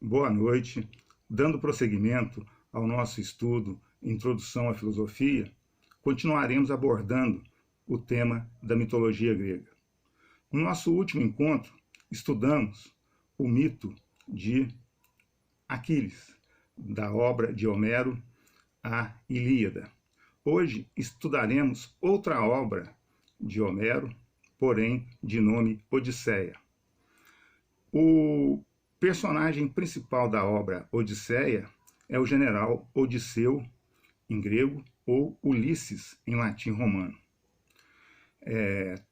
Boa noite. Dando prosseguimento ao nosso estudo Introdução à Filosofia, continuaremos abordando o tema da mitologia grega. No nosso último encontro, estudamos o mito de Aquiles, da obra de Homero, a Ilíada. Hoje estudaremos outra obra de Homero, porém de nome Odisseia. O personagem principal da obra Odisseia é o general Odisseu, em grego, ou Ulisses, em latim romano.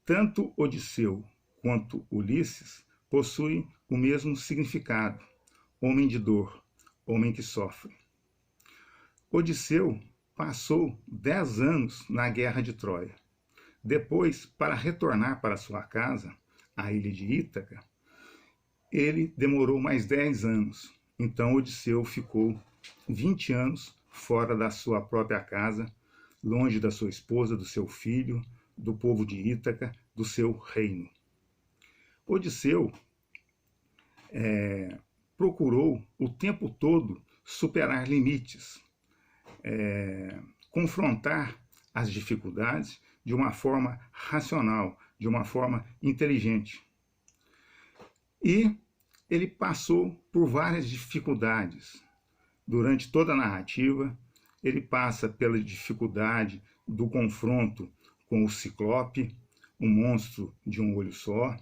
Tanto Odisseu quanto Ulisses possuem o mesmo significado: homem de dor, homem que sofre. Odisseu passou 10 anos na guerra de Troia. Depois, para retornar para sua casa, a ilha de Ítaca, ele demorou mais 10 anos. Então Odisseu ficou 20 anos fora da sua própria casa, longe da sua esposa, do seu filho, do povo de Ítaca, do seu reino. Odisseu procurou o tempo todo superar limites, confrontar as dificuldades de uma forma racional, de uma forma inteligente. E ele passou por várias dificuldades. Durante toda a narrativa, ele passa pela dificuldade do confronto com o Ciclope, um monstro de um olho só.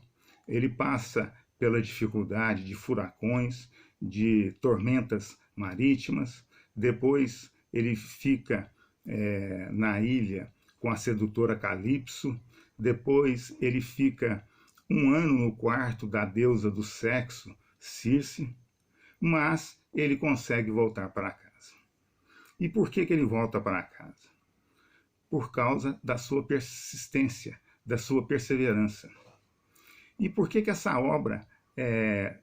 Ele passa pela dificuldade de furacões, de tormentas marítimas. Depois ele fica na ilha com a sedutora Calipso. Depois ele fica 1 ano no quarto da deusa do sexo, Circe, mas ele consegue voltar para casa. E por que ele volta para casa? Por causa da sua persistência, da sua perseverança. E por que essa obra é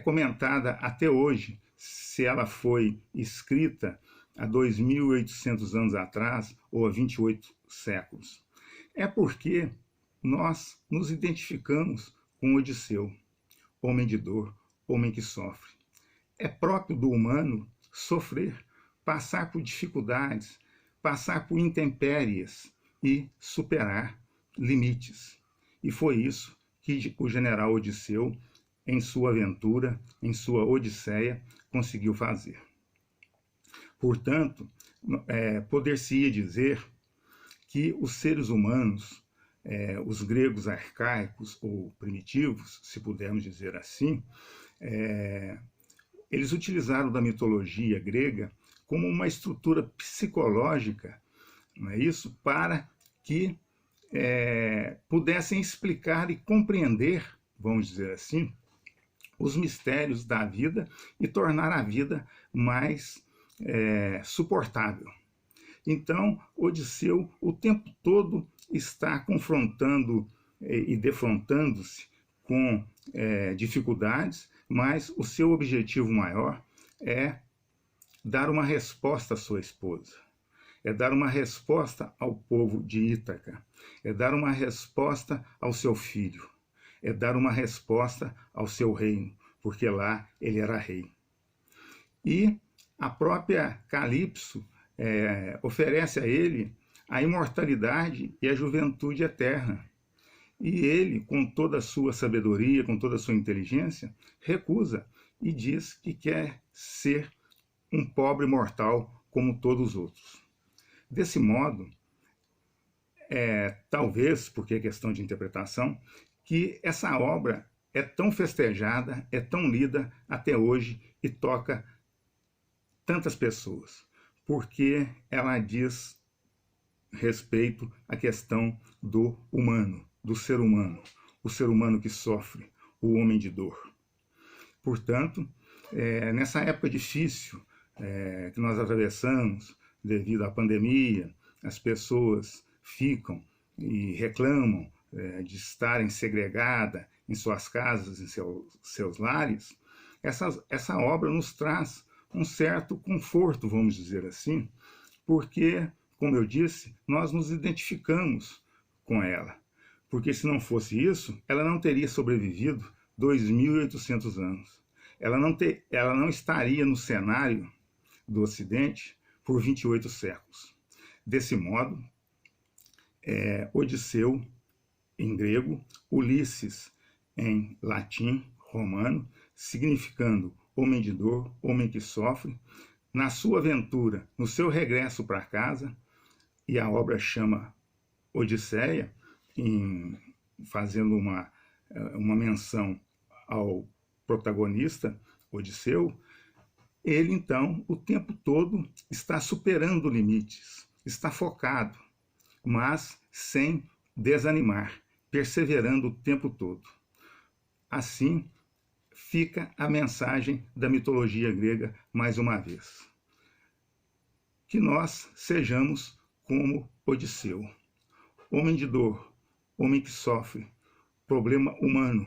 comentada até hoje, se ela foi escrita há 2.800 anos atrás ou há 28 séculos? É porque nós nos identificamos com Odisseu, homem de dor, homem que sofre. É próprio do humano sofrer, passar por dificuldades, passar por intempéries e superar limites. E foi isso que o general Odisseu, em sua aventura, em sua Odisseia, conseguiu fazer. Portanto, poder-se-ia dizer que os seres humanos, os gregos arcaicos ou primitivos, se pudermos dizer assim, eles utilizaram da mitologia grega como uma estrutura psicológica, não é isso? Para que pudessem explicar e compreender, vamos dizer assim, os mistérios da vida e tornar a vida mais suportável. Então, Odisseu o tempo todo está confrontando e defrontando-se com dificuldades, mas o seu objetivo maior é dar uma resposta à sua esposa, é dar uma resposta ao povo de Ítaca, é dar uma resposta ao seu filho, é dar uma resposta ao seu reino, porque lá ele era rei. E a própria Calipso oferece a ele a imortalidade e a juventude eterna. E ele, com toda a sua sabedoria, com toda a sua inteligência, recusa e diz que quer ser um pobre mortal como todos os outros. Desse modo, talvez, porque é questão de interpretação, que essa obra é tão festejada, é tão lida até hoje e toca tantas pessoas, porque ela diz respeito à questão do humano, do ser humano, o ser humano que sofre, o homem de dor. Portanto, nessa época difícil que nós atravessamos devido à pandemia, as pessoas ficam e reclamam de estarem segregadas em suas casas, em seus lares. Essa obra nos traz um certo conforto, vamos dizer assim, porque, como eu disse, nós nos identificamos com ela. Porque se não fosse isso, ela não teria sobrevivido 2.800 anos. ela não estaria no cenário do Ocidente por 28 séculos. Desse modo, Odisseu, em grego, Ulisses, em latim, romano, significando homem de dor, homem que sofre, na sua aventura, no seu regresso para casa, e a obra chama Odisseia, fazendo uma menção ao protagonista, Odisseu, ele então, o tempo todo, está superando limites, está focado, mas sem desanimar, perseverando o tempo todo. Assim, fica a mensagem da mitologia grega mais uma vez. Que nós sejamos como Odisseu, homem de dor, homem que sofre, problema humano,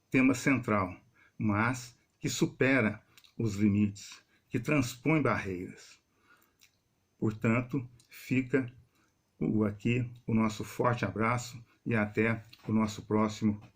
tema central, mas que supera os limites, que transpõe barreiras. Portanto, fica aqui o nosso forte abraço e até o nosso próximo encontro.